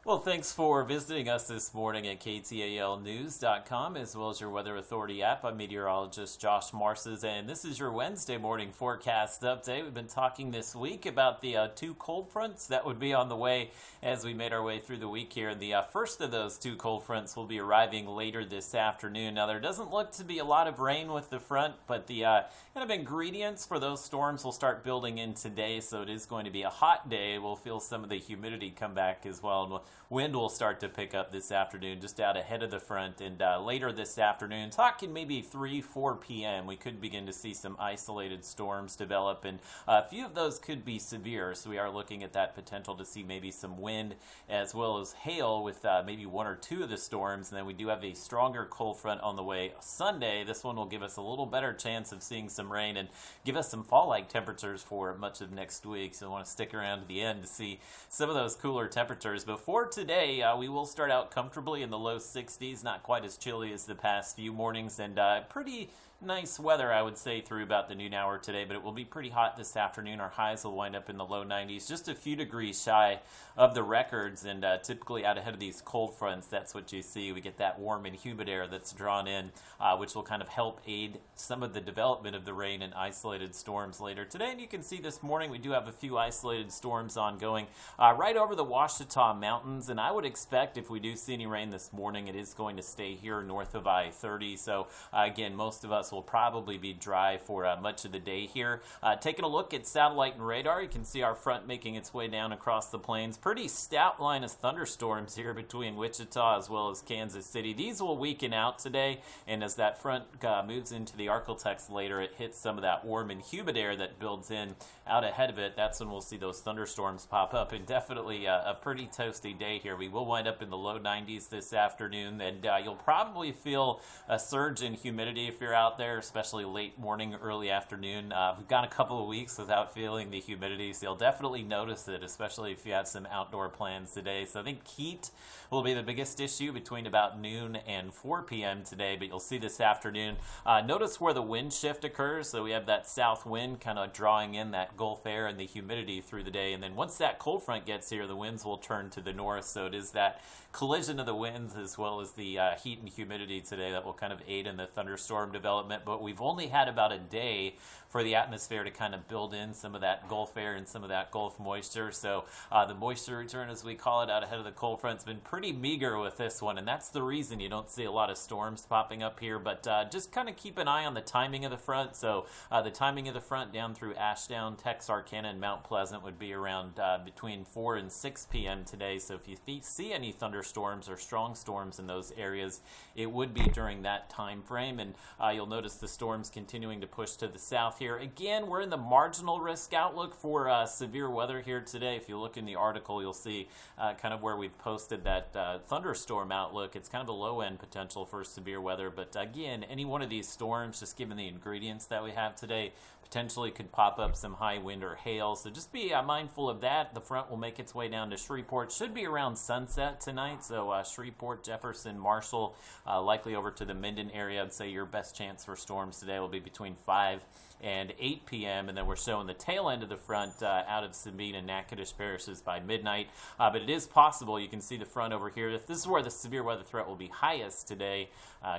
Well, thanks for visiting us this morning at ktalnews.com as well as your Weather Authority app. I'm meteorologist Josh Marces, and this is your Wednesday morning forecast update. We've been talking this week about the two cold fronts that would be on the way as we made our way through the week here. The first of those two cold fronts will be arriving later this afternoon. Now, there doesn't look to be a lot of rain with the front, but the kind of ingredients for those storms will start building in today, so it is going to be a hot day. We'll feel some of the humidity come back as well, and wind will start to pick up this afternoon just out ahead of the front, and later this afternoon, talking maybe 3-4 p.m., we could begin to see some isolated storms develop, and a few of those could be severe, so we are looking at that potential to see maybe some wind as well as hail with maybe one or two of the storms. And then we do have a stronger cold front on the way Sunday. This one will give us a little better chance of seeing some rain and give us some fall-like temperatures for much of next week, so I want to stick around to the end to see some of those cooler temperatures. Before today, we will start out comfortably in the low 60s, not quite as chilly as the past few mornings, and pretty nice weather, I would say, through about the noon hour today, but it will be pretty hot this afternoon. Our highs will wind up in the low 90s, just a few degrees shy of the records, and typically out ahead of these cold fronts, that's what you see. We get that warm and humid air that's drawn in, which will kind of help aid some of the development of the rain and isolated storms later today. And you can see this morning we do have a few isolated storms ongoing right over the Ouachita Mountains, and I would expect if we do see any rain this morning, it is going to stay here north of I-30. So again, most of us will probably be dry for much of the day here. Taking a look at satellite and radar, you can see our front making its way down across the plains. Pretty stout line of thunderstorms here between Wichita as well as Kansas City. These will weaken out today, and as that front moves into the Arklatex later, it hits some of that warm and humid air that builds in out ahead of it. That's when we'll see those thunderstorms pop up, and definitely a pretty toasty day here. We will wind up in the low 90s this afternoon, and you'll probably feel a surge in humidity if you're out there, especially late morning, early afternoon. We've gone a couple of weeks without feeling the humidity, so you'll definitely notice it, especially if you have some outdoor plans today. So I think heat will be the biggest issue between about noon and 4 p.m. today, but you'll see this afternoon. Notice where the wind shift occurs. So we have that south wind kind of drawing in that Gulf air and the humidity through the day, and then once that cold front gets here, the winds will turn to the north. So it is that collision of the winds as well as the heat and humidity today that will kind of aid in the thunderstorm development. But we've only had about a day for the atmosphere to kind of build in some of that Gulf air and some of that Gulf moisture. So the moisture return, as we call it, out ahead of the cold front has been pretty meager with this one, and that's the reason you don't see a lot of storms popping up here. But just kind of keep an eye on the timing of the front. So the timing of the front down through Ashdown, Texarkana, and Mount Pleasant would be around between 4 and 6 p.m. today. So if you see any thunderstorms or strong storms in those areas, it would be during that time frame. And you'll notice the storms continuing to push to the south here. Again, we're in the marginal risk outlook for severe weather here today. If you look in the article, you'll see kind of where we've posted that thunderstorm outlook. It's kind of a low end potential for severe weather, but again, any one of these storms, just given the ingredients that we have today, potentially could pop up some high wind or hail. So just be mindful of that. The front will make its way down to Shreveport. Should be around sunset tonight. So Shreveport, Jefferson, Marshall, likely over to the Minden area. I'd say your best chance for storms today will be between 5 and 8 p.m. And then we're showing the tail end of the front out of Sabine and Natchitoches parishes by midnight. But it is possible. You can see the front over here. This is where the severe weather threat will be highest today,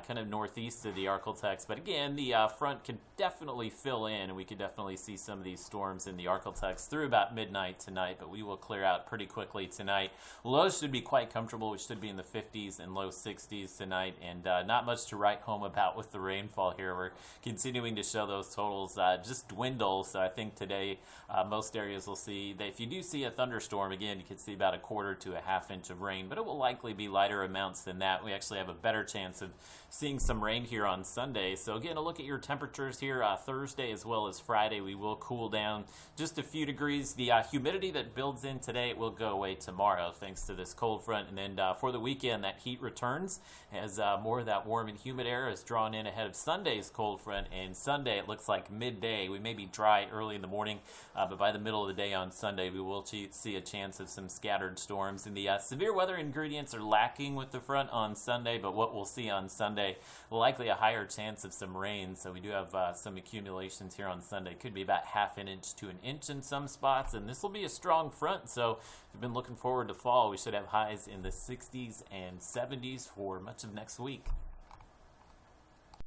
kind of northeast of the Arklatex. But again, the front could definitely fill in, and we could definitely see some of these storms in the Arklatex through about midnight tonight, but we will clear out pretty quickly tonight. Lows should be quite comfortable. We should be in the 50s and low 60s tonight, and not much to write home about with the rainfall here. We're continuing to show those totals just dwindle. So I think today most areas will see that if you do see a thunderstorm, again, you could see about a quarter to a half inch of rain, but it will likely be lighter amounts than that. We actually have a better chance of seeing some rain here on Sunday. So again, a look at your temperatures here Thursday as well as Friday. We will cool down just a few degrees. The humidity that builds in today will go away tomorrow thanks to this cold front, and then for the weekend that heat returns as more of that warm and humid air is drawn in ahead of Sunday. Sunday's cold front, and Sunday it looks like midday. We may be dry early in the morning, but by the middle of the day on Sunday, we will see a chance of some scattered storms. And the severe weather ingredients are lacking with the front on Sunday, but what we'll see on Sunday, likely a higher chance of some rain. So we do have some accumulations here on Sunday. Could be about half an inch to an inch in some spots, and this will be a strong front. So if you've been looking forward to fall, we should have highs in the 60s and 70s for much of next week.